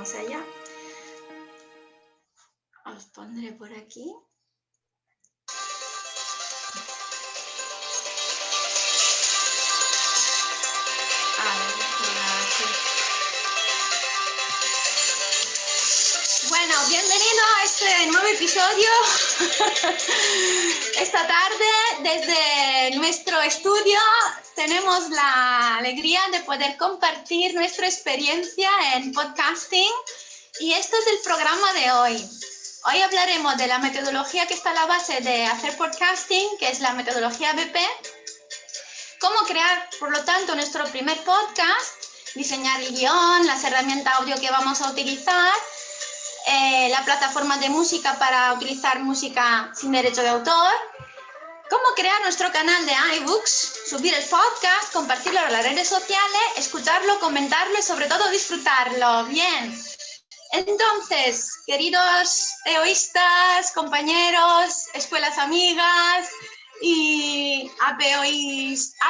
vamos allá. Os pondré por aquí. Bueno, bienvenido a este nuevo episodio. Esta tarde, desde nuestro estudio, tenemos la alegría de poder compartir nuestra experiencia en podcasting y esto es el programa de hoy. Hoy hablaremos de la metodología que está a la base de hacer podcasting, que es la metodología BP, cómo crear, por lo tanto, nuestro primer podcast, diseñar el guión, las herramientas audio que vamos a utilizar, la plataforma de música para utilizar música sin derecho de autor, cómo crear nuestro canal de iBooks, subir el podcast, compartirlo en las redes sociales, escucharlo, comentarlo y sobre todo disfrutarlo. Bien. Entonces, queridos eoístas, compañeros, escuelas amigas y apeoístas,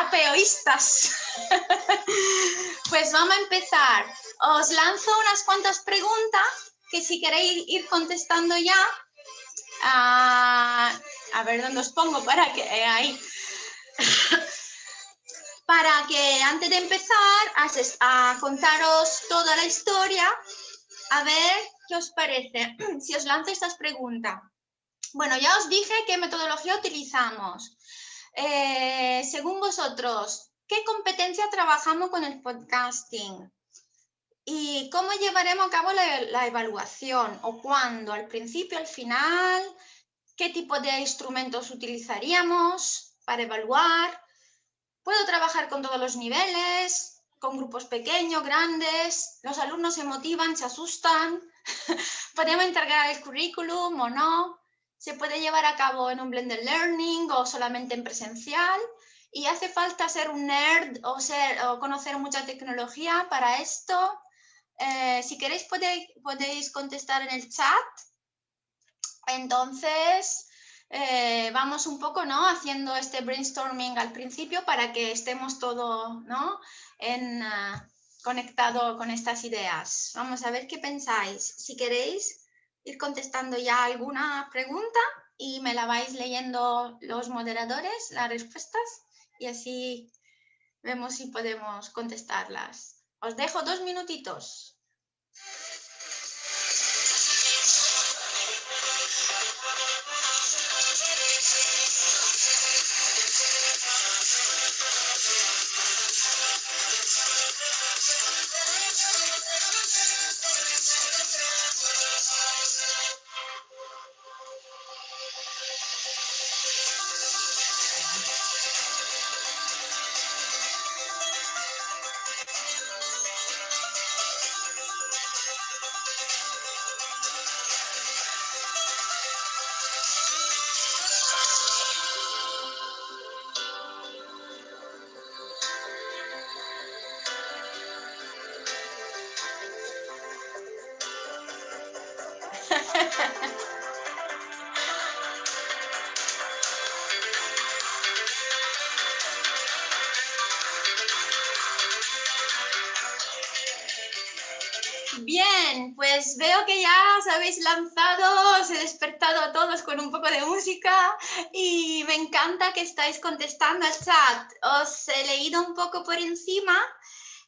pues vamos a empezar. Os lanzo unas cuantas preguntas que si queréis ir contestando ya, a ver dónde os pongo para que ahí. Para que antes de empezar a contaros toda la historia, a ver qué os parece, si os lanzo estas preguntas. Bueno, ya os dije qué metodología utilizamos. Según vosotros, ¿qué competencia trabajamos con el podcasting? ¿Y cómo llevaremos a cabo la evaluación? ¿O cuándo? ¿Al principio, al final? ¿Qué tipo de instrumentos utilizaríamos para evaluar? ¿Puedo trabajar con todos los niveles? ¿Con grupos pequeños, grandes? ¿Los alumnos se motivan, se asustan? ¿Podemos integrar el currículum o no? ¿Se puede llevar a cabo en un blended learning o solamente en presencial? ¿Y hace falta ser un nerd o conocer mucha tecnología para esto? Si queréis podéis contestar en el chat. Entonces, vamos un poco, ¿no?, haciendo este brainstorming al principio para que estemos todos, ¿no?, conectado con estas ideas. Vamos a ver qué pensáis. Si queréis ir contestando ya alguna pregunta y me la vais leyendo los moderadores, las respuestas, y así vemos si podemos contestarlas. Os dejo 2 minutitos. Bien, pues veo que ya os habéis lanzado, os he despertado a todos con un poco de música y me encanta que estáis contestando al chat. Os he leído un poco por encima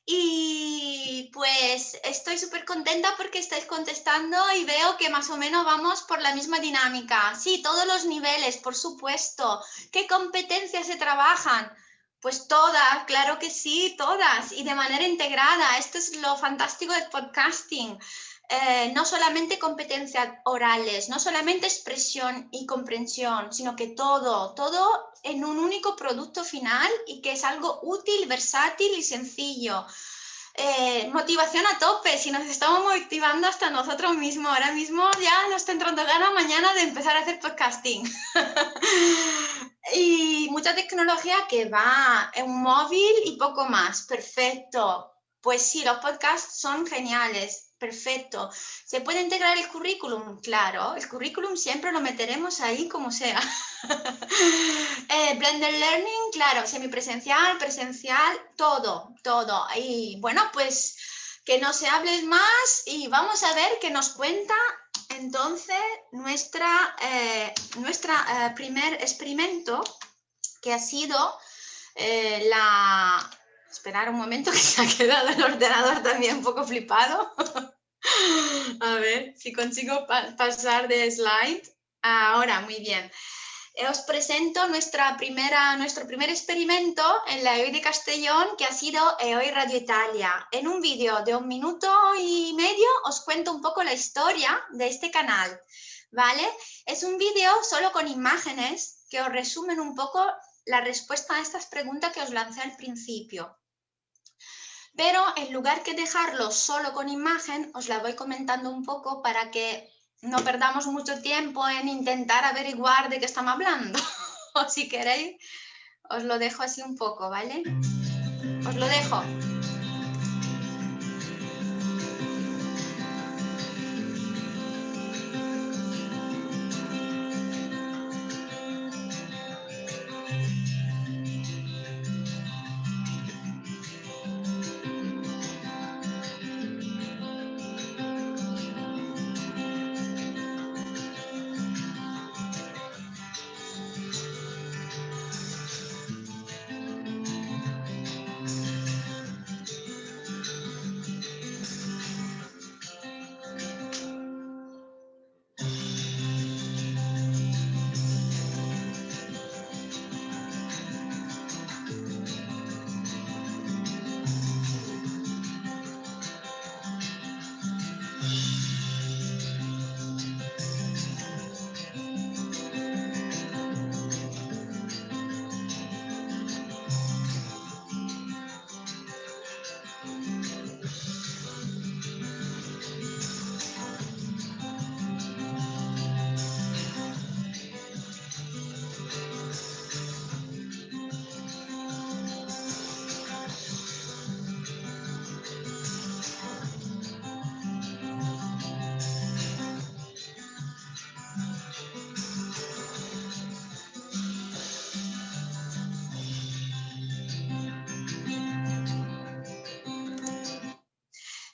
y pues estoy súper contenta porque estáis contestando y veo que más o menos vamos por la misma dinámica. Sí, todos los niveles, por supuesto. ¿Qué competencias se trabajan? Pues todas, claro que sí, todas, y de manera integrada. Esto es lo fantástico del podcasting. No solamente competencias orales, no solamente expresión y comprensión, sino que todo en un único producto final y que es algo útil, versátil y sencillo. Motivación a tope, si nos estamos motivando hasta nosotros mismos. Ahora mismo ya nos está entrando ganas mañana de empezar a hacer podcasting. Y mucha tecnología que va en un móvil y poco más. Perfecto. Pues sí, los podcasts son geniales. Perfecto. ¿Se puede integrar el currículum? Claro, el currículum siempre lo meteremos ahí como sea. Blended Learning, claro, semipresencial, presencial, todo. Y bueno, pues que no se hable más y vamos a ver qué nos cuenta entonces nuestra primer experimento, que ha sido Esperar un momento que se ha quedado el ordenador también un poco flipado. A ver si consigo pasar de slide. Ahora, muy bien. Os presento nuestro primer experimento en la EOI de Castellón, que ha sido EOI Radio Italia. En un vídeo de 1 minuto y medio os cuento un poco la historia de este canal, ¿vale? Es un vídeo solo con imágenes que os resumen un poco la respuesta a estas preguntas que os lancé al principio. Pero en lugar que dejarlo solo con imagen, os la voy comentando un poco para que no perdamos mucho tiempo en intentar averiguar de qué estamos hablando. O si queréis, os lo dejo así un poco, ¿vale? Os lo dejo.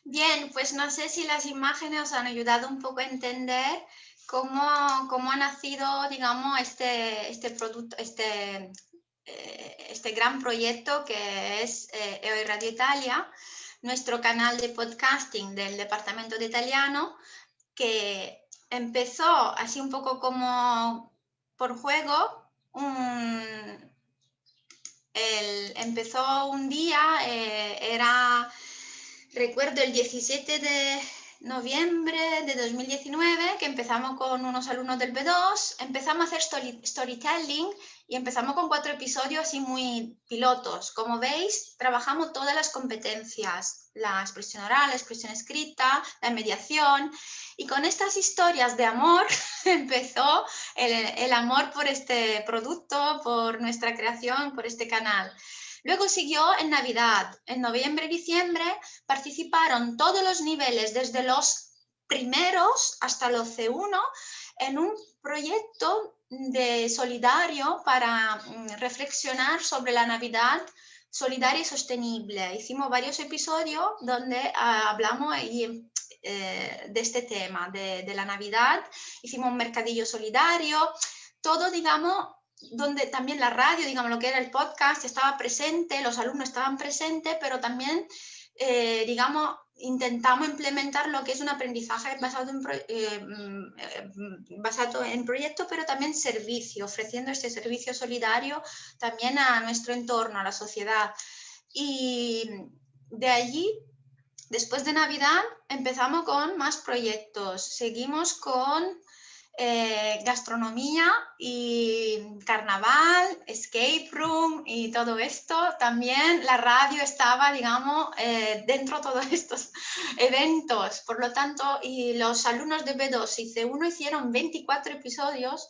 Bien, pues no sé si las imágenes os han ayudado un poco a entender cómo ha nacido, digamos, este producto, este gran proyecto que es EOI Radio Italia, nuestro canal de podcasting del departamento de italiano, que empezó así un poco como por juego. Empezó un día, recuerdo el 17 de noviembre de 2019, que empezamos con unos alumnos del B2, empezamos a hacer storytelling y empezamos con 4 episodios así muy pilotos. Como veis, trabajamos todas las competencias, la expresión oral, la expresión escrita, la mediación, y con estas historias de amor empezó el amor por este producto, por nuestra creación, por este canal. Luego siguió en Navidad. En noviembre y diciembre participaron todos los niveles, desde los primeros hasta los C1, en un proyecto de solidario para reflexionar sobre la Navidad solidaria y sostenible. Hicimos varios episodios donde hablamos de este tema, de la Navidad. Hicimos un mercadillo solidario, todo, digamos, donde también la radio, digamos, lo que era el podcast, estaba presente, los alumnos estaban presentes, pero también, digamos, intentamos implementar lo que es un aprendizaje basado en proyectos, pero también servicio, ofreciendo este servicio solidario también a nuestro entorno, a la sociedad. Y de allí, después de Navidad, empezamos con más proyectos. Seguimos con gastronomía y carnaval, escape room y todo esto. También la radio estaba, digamos, dentro de todos estos eventos. Por lo tanto, y los alumnos de B2 y C1 hicieron 24 episodios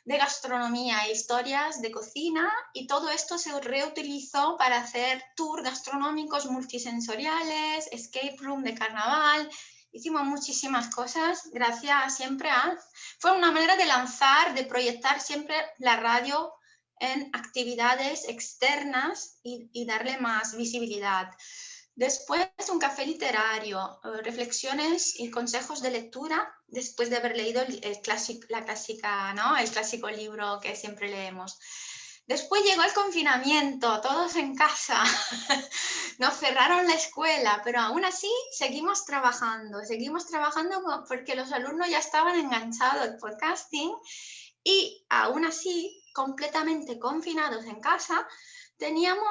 de gastronomía e historias de cocina, y todo esto se reutilizó para hacer tours gastronómicos multisensoriales, escape room de carnaval. Hicimos muchísimas cosas gracias siempre a... Fue una manera de lanzar, de proyectar siempre la radio en actividades externas y darle más visibilidad. Después un café literario, reflexiones y consejos de lectura después de haber leído la clásica, ¿no? El clásico libro que siempre leemos. Después llegó el confinamiento, todos en casa, nos cerraron la escuela, pero aún así seguimos trabajando porque los alumnos ya estaban enganchados al podcasting y aún así, completamente confinados en casa, teníamos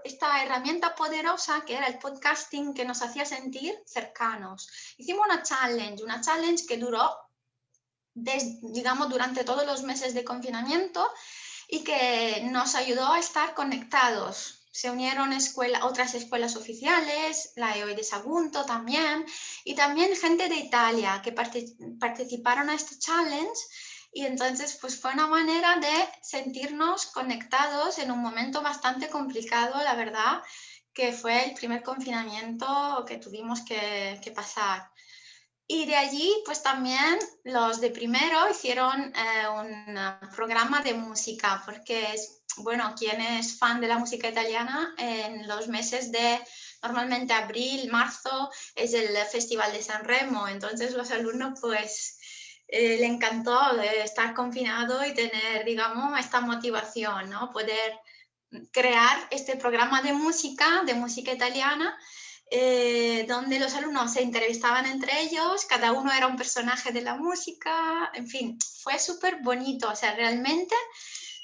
esta herramienta poderosa que era el podcasting que nos hacía sentir cercanos. Hicimos una challenge que duró, digamos, durante todos los meses de confinamiento y que nos ayudó a estar conectados. Se unieron otras escuelas oficiales, la EOI de Sagunto también, y también gente de Italia que participaron a este challenge. Y entonces pues fue una manera de sentirnos conectados en un momento bastante complicado, la verdad, que fue el primer confinamiento que tuvimos que pasar. Y de allí, pues también los de primero hicieron un programa de música, porque bueno, quien es fan de la música italiana, en los meses de normalmente abril, marzo, es el Festival de Sanremo, entonces los alumnos pues le encantó estar confinado y tener, digamos, esta motivación, ¿no? Poder crear este programa de música italiana, donde los alumnos se entrevistaban entre ellos, cada uno era un personaje de la música, en fin, fue súper bonito, o sea, realmente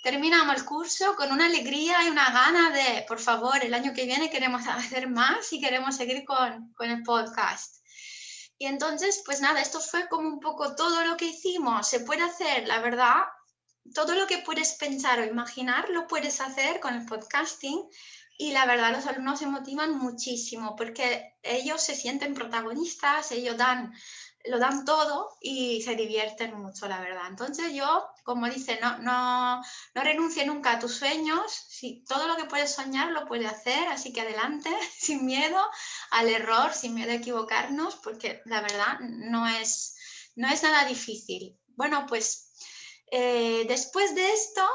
terminamos el curso con una alegría y una gana de, por favor, el año que viene queremos hacer más y queremos seguir con el podcast. Y entonces, pues nada, esto fue como un poco todo lo que hicimos, se puede hacer, la verdad, todo lo que puedes pensar o imaginar lo puedes hacer con el podcasting y la verdad los alumnos se motivan muchísimo porque ellos se sienten protagonistas, ellos lo dan todo y se divierten mucho, la verdad. Entonces yo, como dice, no renuncie nunca a tus sueños, si todo lo que puedes soñar lo puedes hacer, así que adelante, sin miedo al error, sin miedo a equivocarnos, porque la verdad no es nada difícil. Bueno, pues después de esto,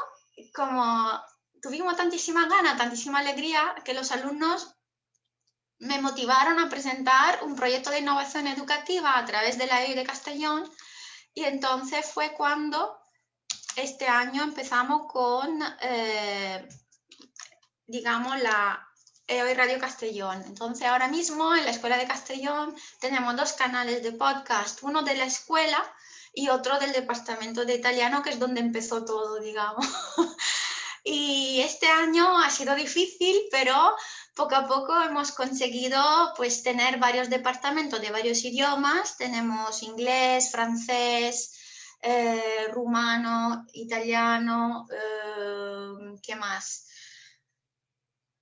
como tuvimos tantísima gana, tantísima alegría, que los alumnos me motivaron a presentar un proyecto de innovación educativa a través de la EOI de Castellón y entonces fue cuando este año empezamos con, digamos, la EOI Radio Castellón. Entonces ahora mismo en la Escuela de Castellón tenemos 2 canales de podcast, uno de la escuela y otro del departamento de italiano, que es donde empezó todo, digamos. Y este año ha sido difícil, pero poco a poco hemos conseguido pues tener varios departamentos de varios idiomas. Tenemos inglés, francés, rumano, italiano, ¿qué más?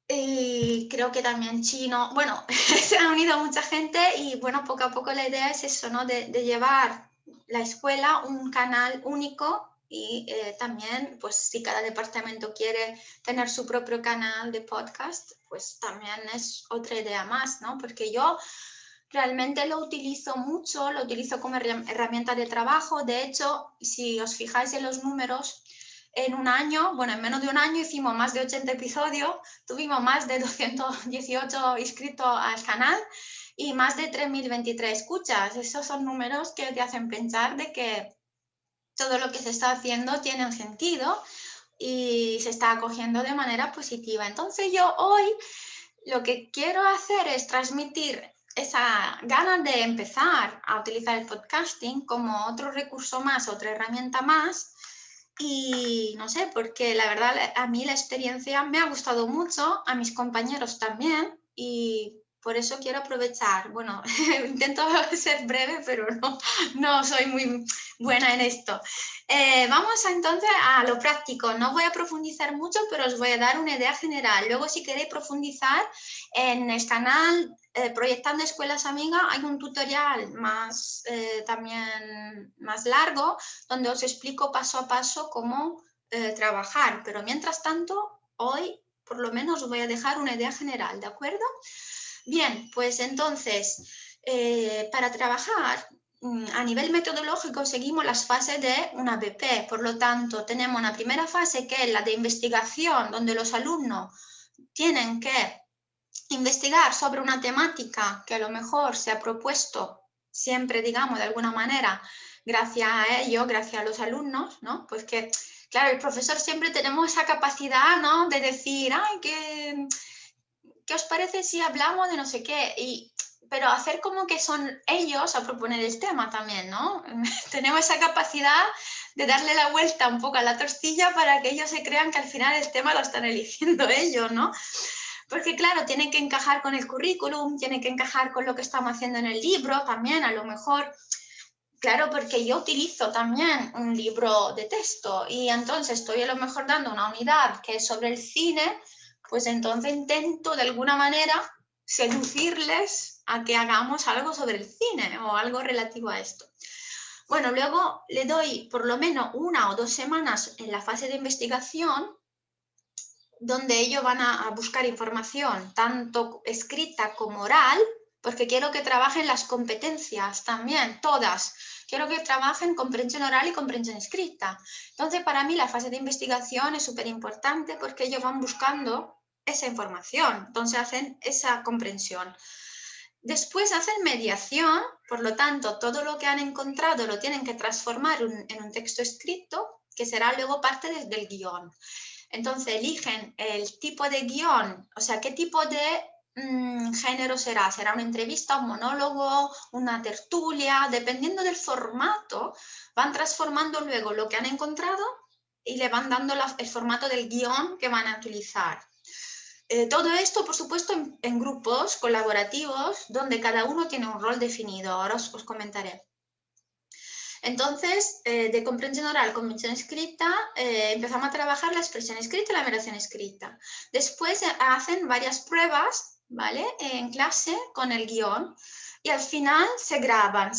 Y creo que también chino. Bueno, se ha unido mucha gente y bueno, poco a poco la idea es eso, ¿no? De llevar la escuela un canal único y también, pues si cada departamento quiere tener su propio canal de podcast, pues también es otra idea más, ¿no? Porque yo realmente lo utilizo mucho, lo utilizo como herramienta de trabajo. De hecho, si os fijáis en los números, en un año, bueno, en menos de un año hicimos más de 80 episodios, tuvimos más de 218 inscritos al canal y más de 3.023 escuchas. Esos son números que te hacen pensar de que todo lo que se está haciendo tiene un sentido y se está acogiendo de manera positiva. Entonces yo hoy lo que quiero hacer es transmitir esa ganas de empezar a utilizar el podcasting como otro recurso más, otra herramienta más. Y no sé, porque la verdad a mí la experiencia me ha gustado mucho, a mis compañeros también, y por eso quiero aprovechar. Bueno, intento ser breve, pero no soy muy buena en esto. Vamos entonces a lo práctico. No voy a profundizar mucho, pero os voy a dar una idea general. Luego, si queréis profundizar, en el canal Proyectando Escuelas Amigas hay un tutorial más, también más largo, donde os explico paso a paso cómo trabajar. Pero mientras tanto, hoy por lo menos os voy a dejar una idea general, ¿de acuerdo? Bien, pues entonces, para trabajar a nivel metodológico seguimos las fases de una APP. Por lo tanto, tenemos una primera fase que es la de investigación, donde los alumnos tienen que investigar sobre una temática que a lo mejor se ha propuesto siempre, digamos, de alguna manera, gracias a ello, gracias a los alumnos, ¿no? Pues que, claro, el profesor siempre tenemos esa capacidad, ¿no? De decir, ay, ¿qué os parece si hablamos de no sé qué? Pero hacer como que son ellos a proponer el tema también, ¿no? Tenemos esa capacidad de darle la vuelta un poco a la tortilla para que ellos se crean que al final el tema lo están eligiendo ellos, ¿no? Porque claro, tiene que encajar con el currículum, tiene que encajar con lo que estamos haciendo en el libro también, a lo mejor. Claro, porque yo utilizo también un libro de texto y entonces estoy a lo mejor dando una unidad que es sobre el cine, pues entonces intento de alguna manera seducirles a que hagamos algo sobre el cine o algo relativo a esto. Bueno, luego le doy por lo menos 1 o 2 semanas en la fase de investigación donde ellos van a buscar información, tanto escrita como oral, porque quiero que trabajen las competencias también, todas. Quiero que trabajen comprensión oral y comprensión escrita. Entonces, para mí la fase de investigación es súper importante porque ellos van buscando esa información, entonces hacen esa comprensión. Después hacen mediación, por lo tanto, todo lo que han encontrado lo tienen que transformar en un texto escrito, que será luego parte del guión. Entonces eligen el tipo de guión, o sea, qué tipo de género será. ¿Será una entrevista, un monólogo, una tertulia? Dependiendo del formato, van transformando luego lo que han encontrado y le van dando el formato del guión que van a utilizar. Todo esto, por supuesto, en grupos colaborativos donde cada uno tiene un rol definido. Ahora os comentaré. Entonces, de comprensión oral, comprensión escrita, empezamos a trabajar la expresión escrita y la narración escrita. Después hacen varias pruebas, ¿vale? En clase con el guión y al final se graban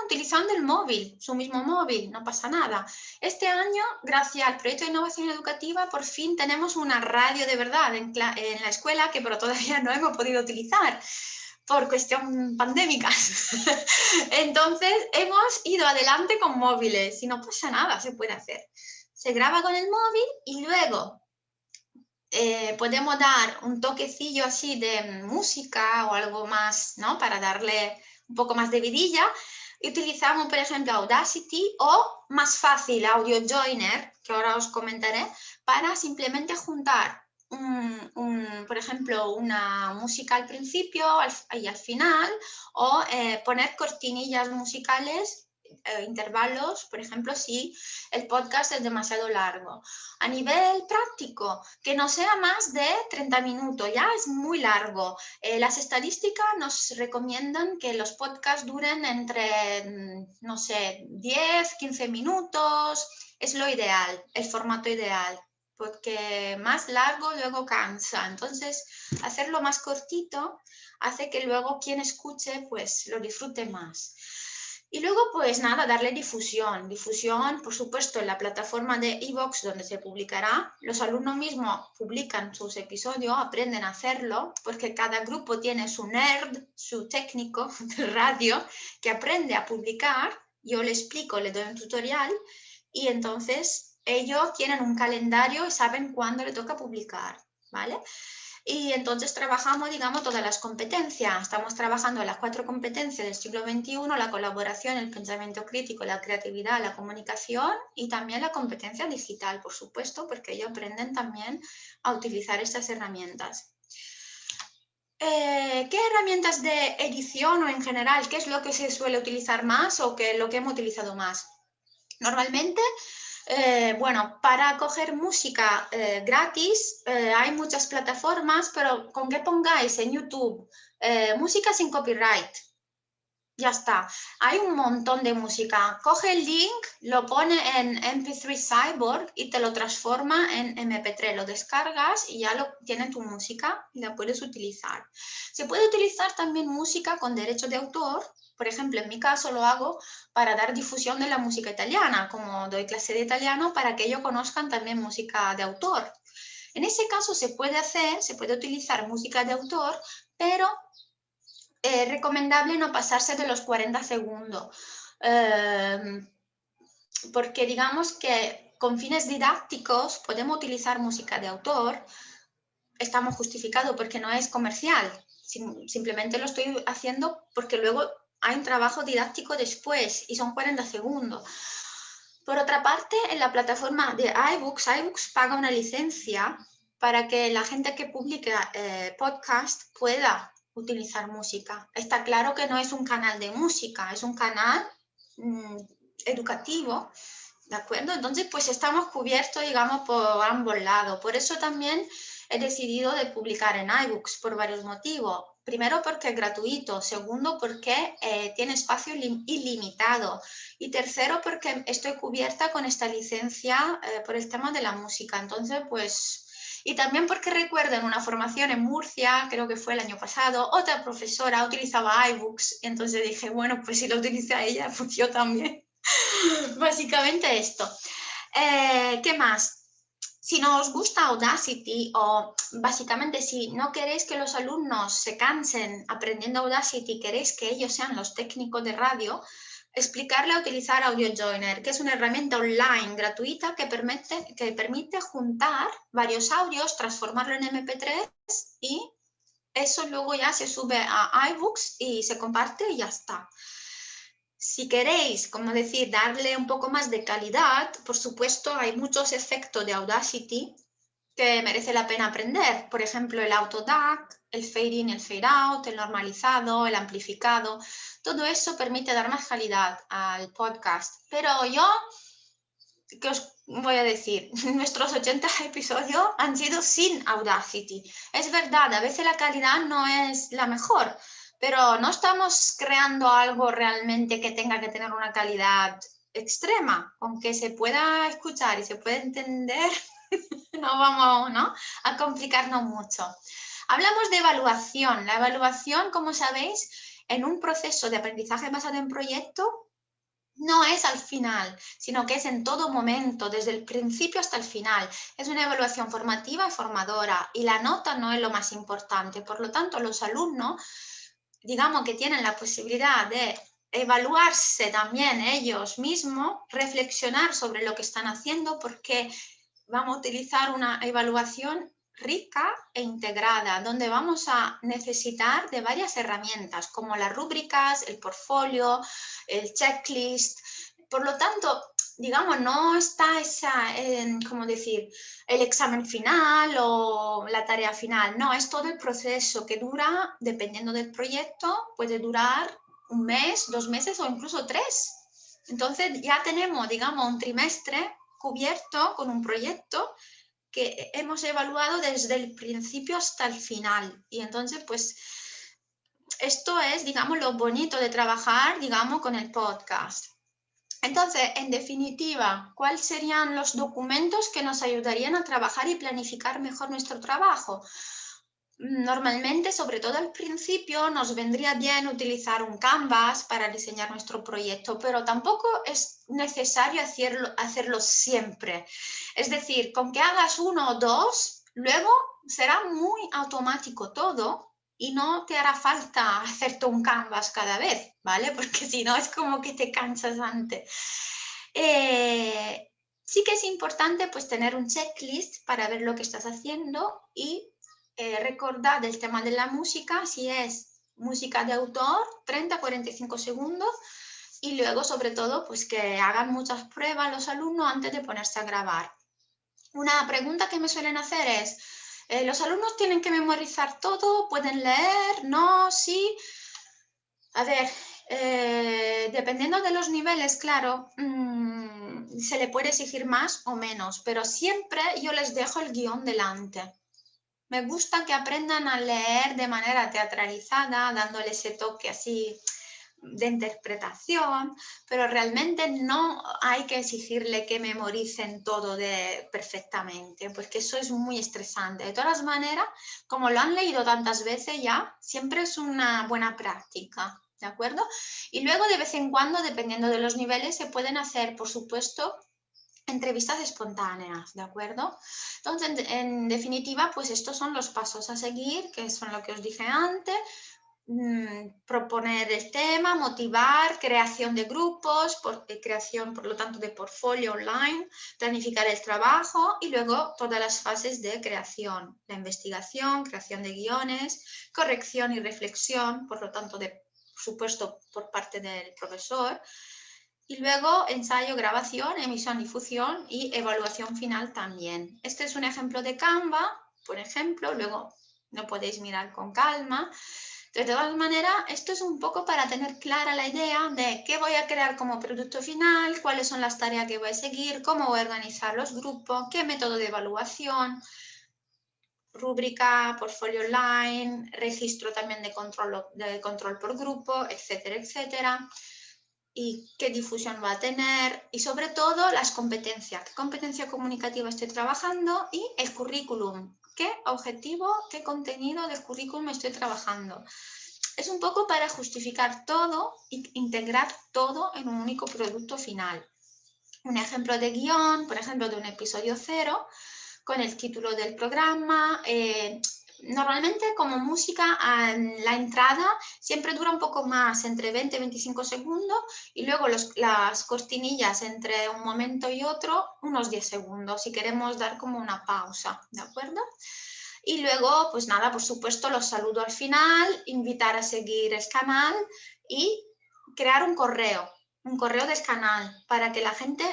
utilizando el móvil, su mismo móvil, no pasa nada. Este año, gracias al proyecto de innovación educativa, por fin tenemos una radio de verdad en la escuela que pero todavía no hemos podido utilizar por cuestión pandémica. Entonces, hemos ido adelante con móviles y no pasa nada, se puede hacer. Se graba con el móvil y luego podemos dar un toquecillo así de música o algo más, ¿no? Para darle un poco más de vidilla. Utilizamos, por ejemplo, Audacity o, más fácil, Audio Joiner, que ahora os comentaré, para simplemente juntar por ejemplo, una música al principio y al final, o poner cortinillas musicales, intervalos, por ejemplo, si el podcast es demasiado largo. A nivel práctico, que no sea más de 30 minutos, ya es muy largo. Las estadísticas nos recomiendan que los podcasts duren entre, no sé, 10, 15 minutos, es lo ideal, el formato ideal, porque más largo luego cansa. Entonces, hacerlo más cortito hace que luego quien escuche pues lo disfrute más. Y luego, pues nada, darle difusión. Difusión, por supuesto, en la plataforma de iVoox donde se publicará. Los alumnos mismos publican sus episodios, aprenden a hacerlo, porque cada grupo tiene su nerd, su técnico de radio, que aprende a publicar. Yo le explico, le doy un tutorial y entonces ellos tienen un calendario y saben cuándo le toca publicar, ¿vale? Y entonces trabajamos, digamos, todas las competencias. Estamos trabajando las 4 competencias del siglo XXI, la colaboración, el pensamiento crítico, la creatividad, la comunicación y también la competencia digital, por supuesto, porque ellos aprenden también a utilizar estas herramientas. ¿Qué herramientas de edición o en general, qué es lo que se suele utilizar más o qué es lo que hemos utilizado más? Normalmente, bueno, para coger música gratis hay muchas plataformas, pero con que pongáis en YouTube música sin copyright, ya está. Hay un montón de música. Coge el link, lo pone en MP3 Cyborg y te lo transforma en MP3. Lo descargas y ya tiene tu música y la puedes utilizar. Se puede utilizar también música con derechos de autor. Por ejemplo, en mi caso lo hago para dar difusión de la música italiana, como doy clase de italiano, para que ellos conozcan también música de autor. En ese caso se puede utilizar música de autor, pero es recomendable no pasarse de los 40 segundos, porque digamos que con fines didácticos podemos utilizar música de autor, estamos justificados porque no es comercial, simplemente lo estoy haciendo porque luego hay un trabajo didáctico después y son 40 segundos. Por otra parte, en la plataforma de iBooks paga una licencia para que la gente que publica podcast pueda utilizar música. Está claro que no es un canal de música, es un canal educativo, ¿de acuerdo? Entonces, pues estamos cubiertos, digamos, por ambos lados. Por eso también he decidido de publicar en iBooks por varios motivos. Primero, porque es gratuito. Segundo, porque tiene espacio ilimitado. Y tercero, porque estoy cubierta con esta licencia por el tema de la música. Entonces, pues... Y también porque recuerdo en una formación en Murcia, creo que fue el año pasado, otra profesora utilizaba iBooks. Entonces dije, bueno, pues si lo utiliza ella, pues yo también. Básicamente esto. ¿Qué más? Si no os gusta Audacity o básicamente si no queréis que los alumnos se cansen aprendiendo Audacity, queréis que ellos sean los técnicos de radio, explicarle a utilizar AudioJoiner, que es una herramienta online gratuita que permite juntar varios audios, transformarlo en MP3 y eso luego ya se sube a iBooks y se comparte y ya está. Si queréis, como decir, darle un poco más de calidad, por supuesto, hay muchos efectos de Audacity que merece la pena aprender. Por ejemplo, el auto DAC, el fade in, el fade out, el normalizado, el amplificado. Todo eso permite dar más calidad al podcast. Pero yo, ¿qué os voy a decir? Nuestros 80 episodios han sido sin Audacity. Es verdad, a veces la calidad no es la mejor, pero no estamos creando algo realmente que tenga que tener una calidad extrema, aunque se pueda escuchar y se pueda entender, no vamos, ¿no?, a complicarnos mucho. Hablamos de evaluación. La evaluación, como sabéis, en un proceso de aprendizaje basado en proyecto, no es al final, sino que es en todo momento, desde el principio hasta el final. Es una evaluación formativa y formadora y la nota no es lo más importante. Por lo tanto, los alumnos, digamos que tienen la posibilidad de evaluarse también ellos mismos, reflexionar sobre lo que están haciendo, porque vamos a utilizar una evaluación rica e integrada, donde vamos a necesitar de varias herramientas, como las rúbricas, el portfolio, el checklist. Por lo tanto, digamos, no está como decir, el examen final o la tarea final. No, es todo el proceso que dura, dependiendo del proyecto, puede durar 1 mes, 2 meses o incluso 3. Entonces ya tenemos, digamos, un trimestre cubierto con un proyecto que hemos evaluado desde el principio hasta el final. Y entonces, pues, esto es, digamos, lo bonito de trabajar, digamos, con el podcast. Entonces, en definitiva, ¿cuáles serían los documentos que nos ayudarían a trabajar y planificar mejor nuestro trabajo? Normalmente, sobre todo al principio, nos vendría bien utilizar un Canvas para diseñar nuestro proyecto, pero tampoco es necesario hacerlo siempre. Es decir, con que hagas 1 o 2, luego será muy automático todo y no te hará falta hacerte un Canvas cada vez, ¿vale? Porque si no es como que te cansas antes. Sí que es importante pues tener un checklist para ver lo que estás haciendo y recordad el tema de la música, si es música de autor, 30-45 segundos y luego sobre todo pues que hagan muchas pruebas los alumnos antes de ponerse a grabar. Una pregunta que me suelen hacer es, ¿los alumnos tienen que memorizar todo? ¿Pueden leer? ¿No? ¿Sí? A ver, dependiendo de los niveles, claro, se le puede exigir más o menos, pero siempre yo les dejo el guión delante. Me gusta que aprendan a leer de manera teatralizada, dándole ese toque así de interpretación, pero realmente no hay que exigirle que memoricen todo perfectamente, porque eso es muy estresante. De todas maneras, como lo han leído tantas veces ya, siempre es una buena práctica, ¿de acuerdo? Y luego de vez en cuando, dependiendo de los niveles, se pueden hacer, por supuesto, entrevistas espontáneas, ¿de acuerdo? Entonces, en definitiva, pues estos son los pasos a seguir, que son lo que os dije antes. proponer el tema, motivar, creación de grupos, creación, por lo tanto, de portfolio online, planificar el trabajo y luego todas las fases de creación, la investigación, creación de guiones, corrección y reflexión, por lo tanto, por supuesto, por parte del profesor, y luego ensayo, grabación, emisión, difusión y evaluación final también. Este es un ejemplo de Canva, por ejemplo, luego lo podéis mirar con calma. De todas maneras, esto es un poco para tener clara la idea de qué voy a crear como producto final, cuáles son las tareas que voy a seguir, cómo voy a organizar los grupos, qué método de evaluación, rúbrica, portfolio online, registro también de control por grupo, etcétera, etcétera. Y qué difusión va a tener y sobre todo las competencias, qué competencia comunicativa estoy trabajando y el currículum, qué objetivo, qué contenido del currículum estoy trabajando. Es un poco para justificar todo e integrar todo en un único producto final. Un ejemplo de guión, por ejemplo, de un episodio 0, con el título del programa. Normalmente como música la entrada siempre dura un poco más, entre 20 y 25 segundos, y luego las cortinillas entre un momento y otro, unos 10 segundos, si queremos dar como una pausa, ¿de acuerdo? Y luego, pues nada, por supuesto, los saludo al final, invitar a seguir el canal y crear un correo del canal para que la gente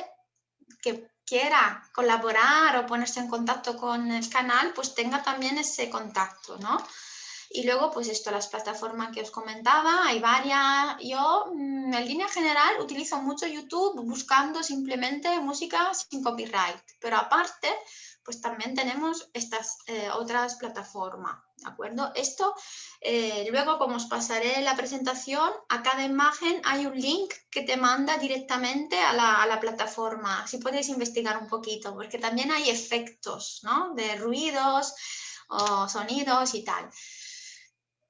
que quiera colaborar o ponerse en contacto con el canal, pues tenga también ese contacto, ¿no? Y luego, pues esto, las plataformas que os comentaba, hay varias. Yo, en línea general, utilizo mucho YouTube buscando simplemente música sin copyright, pero aparte, pues también tenemos estas otras plataformas, ¿de acuerdo? Esto, luego, como os pasaré la presentación, a cada imagen hay un link que te manda directamente a la plataforma, así podéis investigar un poquito, porque también hay efectos, ¿no? De ruidos o sonidos y tal.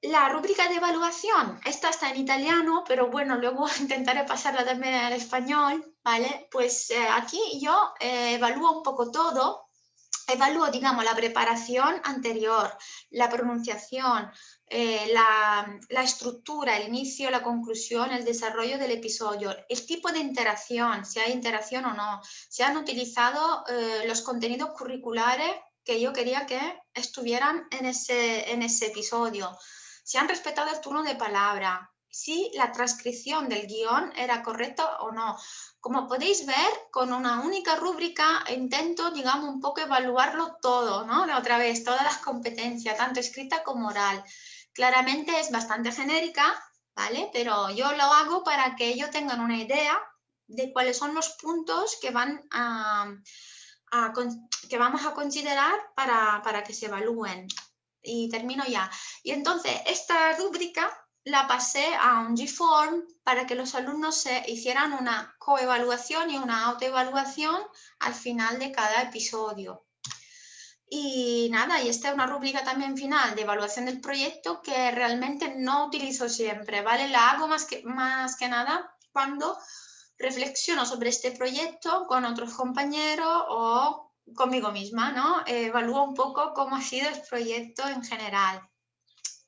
La rúbrica de evaluación, esta está en italiano, pero bueno, luego intentaré pasarla también al español, ¿vale? Pues aquí yo evalúo un poco todo, evalúo, digamos, la preparación anterior, la pronunciación, la estructura, el inicio, la conclusión, el desarrollo del episodio, el tipo de interacción, si hay interacción o no, si han utilizado los contenidos curriculares que yo quería que estuvieran en ese episodio, si han respetado el turno de palabra, si la transcripción del guión era correcta o no. Como podéis ver, con una única rúbrica intento, digamos, un poco evaluarlo todo, ¿no? Otra vez, todas las competencias, tanto escrita como oral. Claramente es bastante genérica, ¿vale? Pero yo lo hago para que ellos tengan una idea de cuáles son los puntos que que vamos a considerar para que se evalúen. Y termino ya. Y entonces, esta rúbrica la pasé a un Gform para que los alumnos se hicieran una coevaluación y una autoevaluación al final de cada episodio. Y nada, y esta es una rúbrica también final de evaluación del proyecto que realmente no utilizo siempre, ¿vale? La hago más que nada cuando reflexiono sobre este proyecto con otros compañeros o conmigo misma, ¿no? Evalúo un poco cómo ha sido el proyecto en general.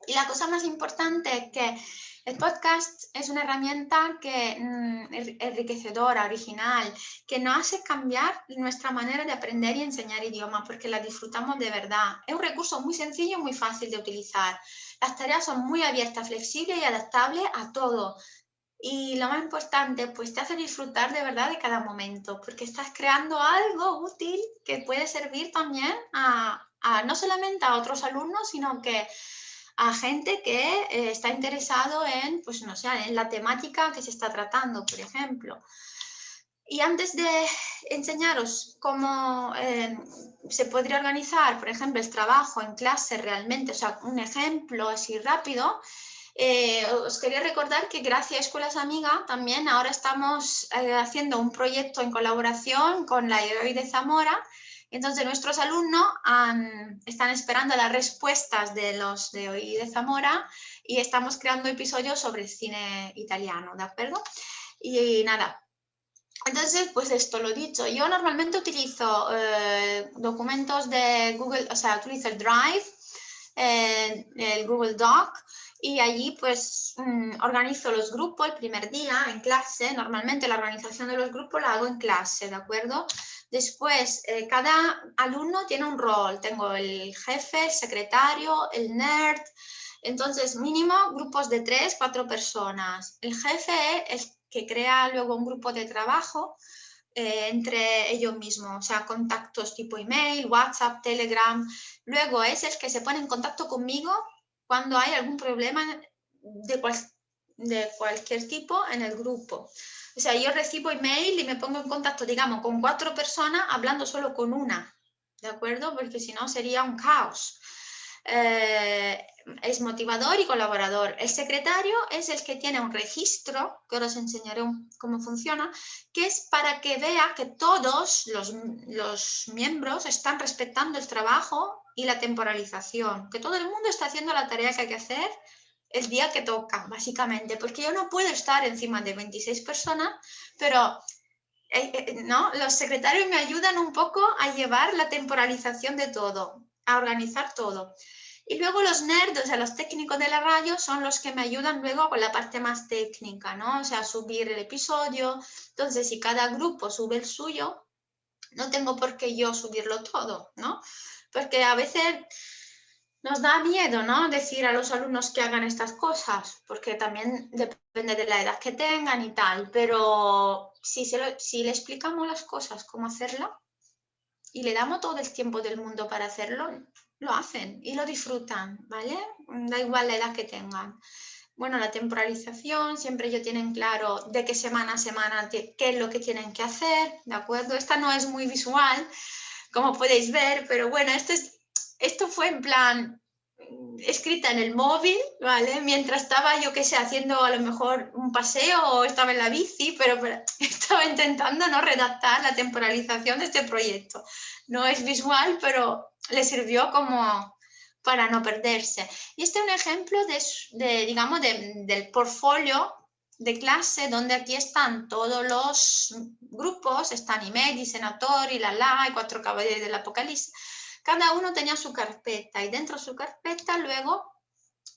Y la cosa más importante es que el podcast es una herramienta que enriquecedora, original, que nos hace cambiar nuestra manera de aprender y enseñar idiomas porque la disfrutamos de verdad. Es un recurso muy sencillo y muy fácil de utilizar. Las tareas son muy abiertas, flexibles y adaptables a todo. Y lo más importante, pues te hace disfrutar de verdad de cada momento, porque estás creando algo útil que puede servir también no solamente a otros alumnos, sino que a gente que está interesado en, pues no sé, en la temática que se está tratando, por ejemplo. Y antes de enseñaros cómo se podría organizar, por ejemplo, el trabajo en clase realmente, o sea, un ejemplo así rápido, os quería recordar que gracias a Escuelas Amigas también ahora estamos haciendo un proyecto en colaboración con la IOI de Zamora. Entonces nuestros alumnos están esperando las respuestas de los de IOI de Zamora y estamos creando episodios sobre cine italiano, ¿de acuerdo? Y nada. Entonces, pues esto lo dicho, yo normalmente utilizo documentos de Google, o sea, utilizo el Drive, el Google Doc y allí pues organizo los grupos el primer día en clase. Normalmente la organización de los grupos la hago en clase, ¿de acuerdo? Después, cada alumno tiene un rol. Tengo el jefe, el secretario, el nerd. Entonces, mínimo grupos de 3, 4 personas. El jefe es el que crea luego un grupo de trabajo entre ellos mismos, o sea, contactos tipo email, WhatsApp, Telegram. Luego es el que se pone en contacto conmigo cuando hay algún problema de cualquier tipo en el grupo. O sea, yo recibo email y me pongo en contacto, digamos, con 4 personas hablando solo con una, ¿de acuerdo? Porque si no sería un caos. Es motivador y colaborador. El secretario es el que tiene un registro, que ahora os enseñaré cómo funciona, que es para que vea que todos los miembros están respetando el trabajo y la temporalización, que todo el mundo está haciendo la tarea que hay que hacer el día que toca, básicamente, porque yo no puedo estar encima de 26 personas, pero ¿no? Los secretarios me ayudan un poco a llevar la temporalización de todo, a organizar todo. Y luego los nerds, o sea, los técnicos de la radio son los que me ayudan luego con la parte más técnica, ¿no? O sea, subir el episodio. Entonces, si cada grupo sube el suyo, no tengo por qué yo subirlo todo, ¿no? Porque a veces nos da miedo, ¿no? Decir a los alumnos que hagan estas cosas, porque también depende de la edad que tengan y tal, pero si le explicamos las cosas, cómo hacerlo, y le damos todo el tiempo del mundo para hacerlo, lo hacen y lo disfrutan, ¿vale? Da igual la edad que tengan. Bueno, la temporalización, siempre ellos tienen claro de qué semana a semana qué es lo que tienen que hacer, ¿de acuerdo? Esta no es muy visual, como podéis ver, pero bueno, esto fue en plan escrita en el móvil, ¿vale? Mientras estaba, yo qué sé, haciendo a lo mejor un paseo o estaba en la bici, pero estaba intentando no redactar la temporalización de este proyecto. No es visual, pero le sirvió como para no perderse. Y este es un ejemplo digamos, del portfolio de clase, donde aquí están todos los grupos, están Imedi, Senator, y y 4 Caballeros del Apocalipsis. Cada uno tenía su carpeta y dentro de su carpeta luego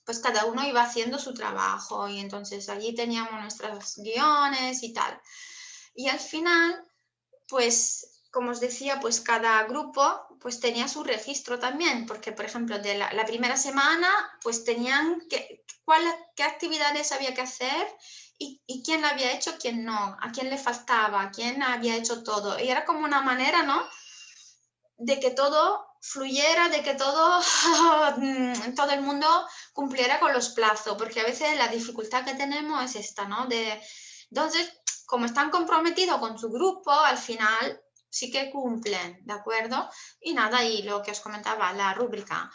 pues cada uno iba haciendo su trabajo y entonces allí teníamos nuestros guiones y tal. Y al final, pues como os decía, pues cada grupo pues tenía su registro también, porque por ejemplo de la primera semana pues tenían qué actividades había que hacer y quién la había hecho, quién no, a quién le faltaba, quién había hecho todo. Y era como una manera, ¿no?, de que todo fluyera, de que todo, todo el mundo cumpliera con los plazos, porque a veces la dificultad que tenemos es esta, ¿no? Entonces, como están comprometidos con su grupo, al final sí que cumplen, ¿de acuerdo? Y nada, y lo que os comentaba, la rúbrica.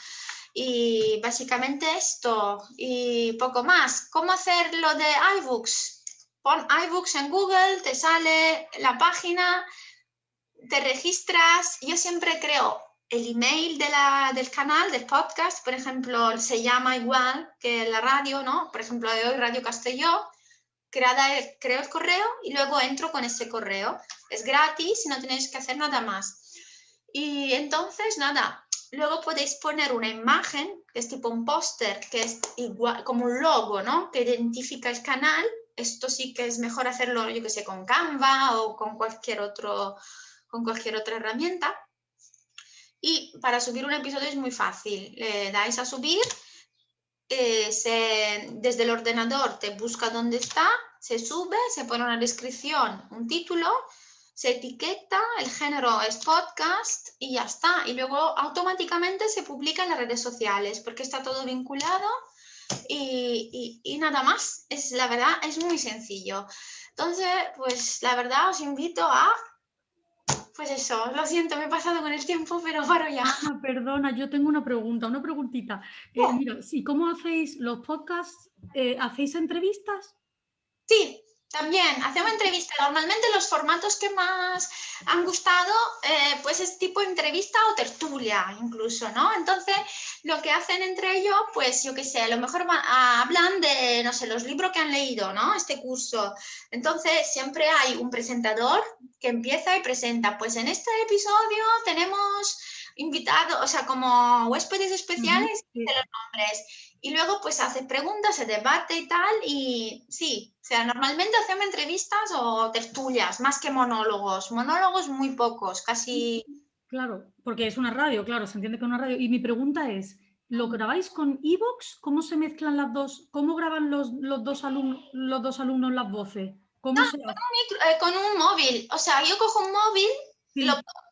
Y básicamente esto y poco más. ¿Cómo hacer lo de iBooks? Pon iBooks en Google, te sale la página, te registras. Yo siempre creo el email del canal, del podcast, por ejemplo, se llama igual que la radio, ¿no? Por ejemplo, de hoy Radio Castelló, creo el correo y luego entro con ese correo. Es gratis y no tenéis que hacer nada más. Y entonces, nada, luego podéis poner una imagen, que es tipo un póster, que es igual, como un logo, ¿no?, que identifica el canal. Esto sí que es mejor hacerlo, yo que sé, con Canva o con cualquier otra herramienta. Y para subir un episodio es muy fácil. Le dais a subir, desde el ordenador te busca dónde está, se sube, se pone una descripción, un título, se etiqueta, el género es podcast y ya está. Y luego automáticamente se publica en las redes sociales porque está todo vinculado y nada más. La verdad, es muy sencillo. Entonces, pues la verdad os invito a... Pues eso, lo siento, me he pasado con el tiempo, pero paro ya. Ah, perdona, yo tengo una preguntita. Mira, ¿y cómo hacéis los podcasts? ¿Hacéis entrevistas? Sí, también hacemos entrevistas. Normalmente los formatos que más han gustado, pues es tipo entrevista o tertulia incluso, ¿no? Entonces, lo que hacen entre ellos, pues yo qué sé, a lo mejor hablan de, no sé, los libros que han leído, ¿no? Este curso. Entonces, siempre hay un presentador que empieza y presenta. Pues en este episodio tenemos invitados, o sea, como huéspedes Ujú, especiales de sí. los nombres. y luego pues haces preguntas, se debate y tal, y sí, o sea, normalmente hacemos entrevistas o tertulias, más que monólogos. Monólogos muy pocos, casi... Claro, porque es una radio, claro, se entiende que es una radio. Y mi pregunta es, ¿lo grabáis con iVoox? ¿Cómo se mezclan las dos? ¿Cómo graban los dos alumnos las voces? No, ¿Cómo se hace? con un móvil, o sea, yo cojo un móvil, lo Sí. pongo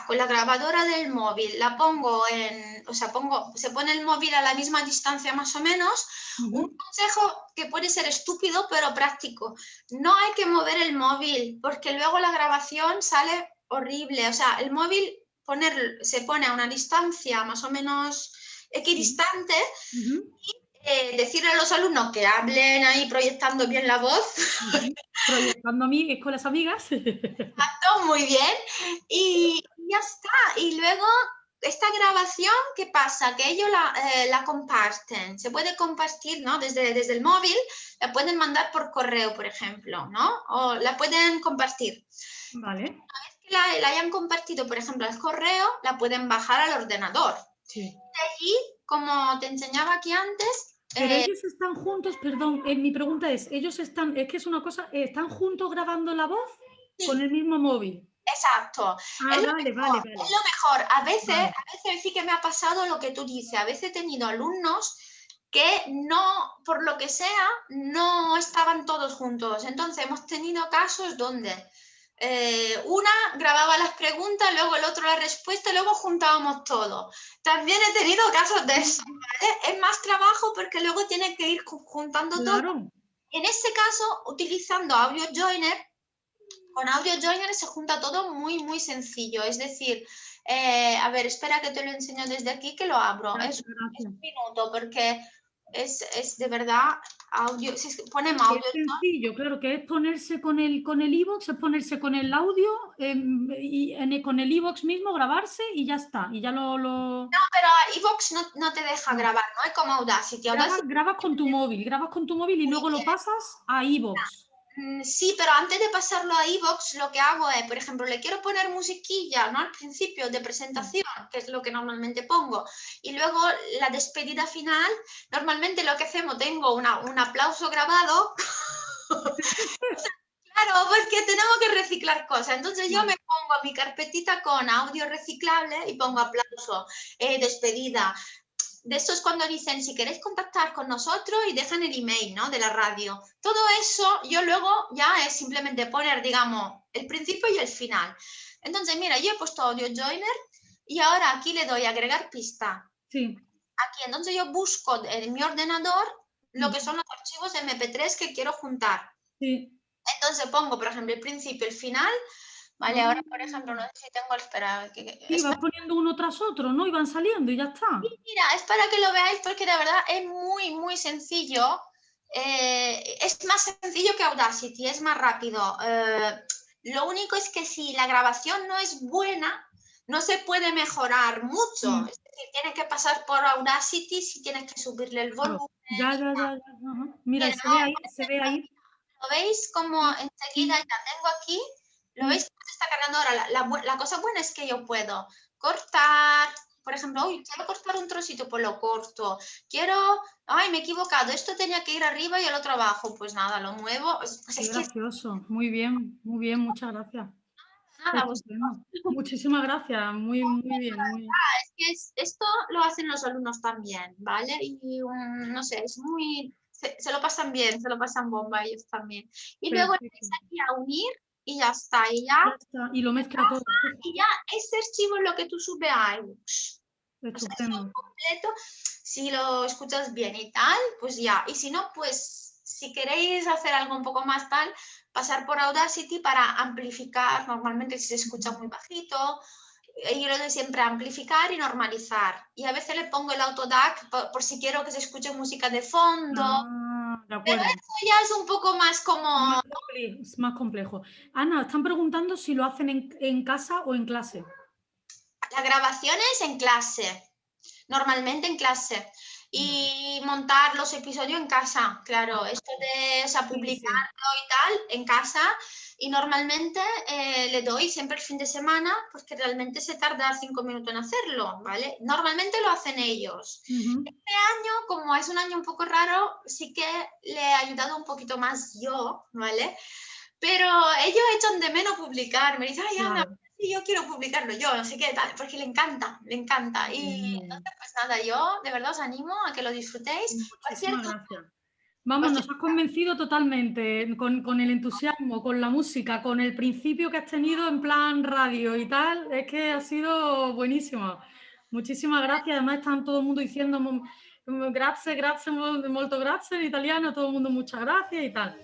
con la grabadora del móvil, la pongo en, o sea, se pone el móvil a la misma distancia más o menos. Un consejo que puede ser estúpido pero práctico, no hay que mover el móvil porque luego la grabación sale horrible, o sea, el móvil se pone a una distancia más o menos equidistante. Decirle a los alumnos que hablen ahí proyectando bien la voz. Proyectando a mí con las amigas. Exacto, muy bien. Y ya está. Y luego, esta grabación, ¿qué pasa? Que ellos la comparten. Se puede compartir, ¿no? Desde el móvil, la pueden mandar por correo, por ejemplo, ¿no? O la pueden compartir. Vale. Una vez que la hayan compartido, por ejemplo, al correo, la pueden bajar al ordenador. Sí. De allí, como te enseñaba aquí antes, pero ellos están juntos, perdón, mi pregunta es, ellos están, es que es una cosa, ¿están juntos grabando la voz con el mismo móvil? exacto. Ah, vale. Es lo mejor. A veces Vale. sí que me ha pasado lo que tú dices. A veces he tenido alumnos que no, por lo que sea, no estaban todos juntos. Entonces hemos tenido casos donde una grababa las preguntas, luego el otro la respuesta y luego juntábamos todo. También he tenido casos de eso, ¿vale? Es más trabajo porque luego tienes que ir juntando todo. Claro. En este caso, utilizando Audio Joiner, con Audio Joiner se junta todo muy, muy sencillo. Es decir, a ver, espera que te lo enseño desde aquí, que lo abro. Gracias. Es un minuto porque es de verdad audio. Si ponemos audio. Es sencillo, claro, que es ponerse con el iVoox, es ponerse con el audio y con el iVoox mismo grabarse y ya está. Y ya No, pero iVoox no te deja grabar, ¿no? Es como Audacity. grabas con tu móvil y luego lo pasas a iVoox. Sí, pero antes de pasarlo a iVoox, lo que hago es, por ejemplo, le quiero poner musiquilla, ¿no? Al principio de presentación, que es lo que normalmente pongo, y luego la despedida final, normalmente lo que hacemos, tengo un aplauso grabado. Claro, porque tenemos que reciclar cosas. Entonces yo me pongo mi carpetita con audio reciclable y pongo aplauso, despedida. De eso es cuando dicen, si queréis contactar con nosotros y dejan el email, ¿no? De la radio. Todo eso yo luego ya es simplemente poner, digamos, el principio y el final. Entonces, mira, yo he puesto Audio Joiner y ahora aquí le doy a agregar pista. Sí. Aquí, entonces yo busco en mi ordenador lo que son los archivos MP3 que quiero juntar. Sí. Entonces pongo, por ejemplo, el principio, el final. Vale, ahora, por ejemplo, no sé si tengo... Espera, Sí, vas poniendo uno tras otro, ¿no? Y van saliendo y ya está. Mira, es para que lo veáis porque de verdad es muy, muy sencillo. Es más sencillo que Audacity, es más rápido. Lo único es que si la grabación no es buena, no se puede mejorar mucho. Es decir, tienes que pasar por Audacity si tienes que subirle el volumen. Claro. Ya. Mira, se ve ahí. ¿Lo veis como enseguida ya tengo aquí? ¿Lo veis cómo se está cargando ahora? La cosa buena es que yo puedo cortar, por ejemplo, quiero cortar un trocito, pues lo corto. Me he equivocado, esto tenía que ir arriba y el otro abajo. Pues nada, lo muevo. Pues Qué es que gracioso. Muy bien, muchas gracias. nada, pues Estupendo. Muchísimas gracias. Muy bien. es que esto lo hacen los alumnos también, ¿vale? Y no sé, es muy... Se lo pasan bien, se lo pasan bomba ellos también. Y luego empieza aquí a unir y ya está. Y ya está. Y lo mezcla todo. Y ya ese archivo es lo que tú subes a iBooks. Estupendo. O sea, completo, si lo escuchas bien y tal, pues ya. Y si no, pues si queréis hacer algo un poco más tal, pasar por Audacity para amplificar. Normalmente si se escucha muy bajito, yo lo de siempre amplificar y normalizar. Y a veces le pongo el autodac por si quiero que se escuche música de fondo. De Pero acuerdo. eso ya es un poco más como... Es más complejo. Ana, están preguntando si lo hacen en casa o en clase. La grabación es en clase, normalmente en clase. y montar los episodios en casa, claro, esto de, o sea, publicarlo y tal en casa, y normalmente le doy siempre el fin de semana, porque realmente se tarda 5 minutos en hacerlo, ¿vale? Normalmente lo hacen ellos. Este año, como es un año un poco raro, sí que le he ayudado un poquito más yo, ¿vale? Pero ellos echan de menos publicar, me dicen, ay, Ana, sí, yo quiero publicarlo yo, no sé qué tal, porque le encanta, le encanta. Y entonces, pues nada, yo de verdad os animo a que lo disfrutéis. Muchísimas gracias. Vamos, nos has convencido totalmente con el entusiasmo, con la música, con el principio que has tenido en plan radio y tal. Es que ha sido buenísimo. Muchísimas gracias. Además, están todo el mundo diciendo grazie, grazie, molto grazie en italiano, todo el mundo muchas gracias y tal.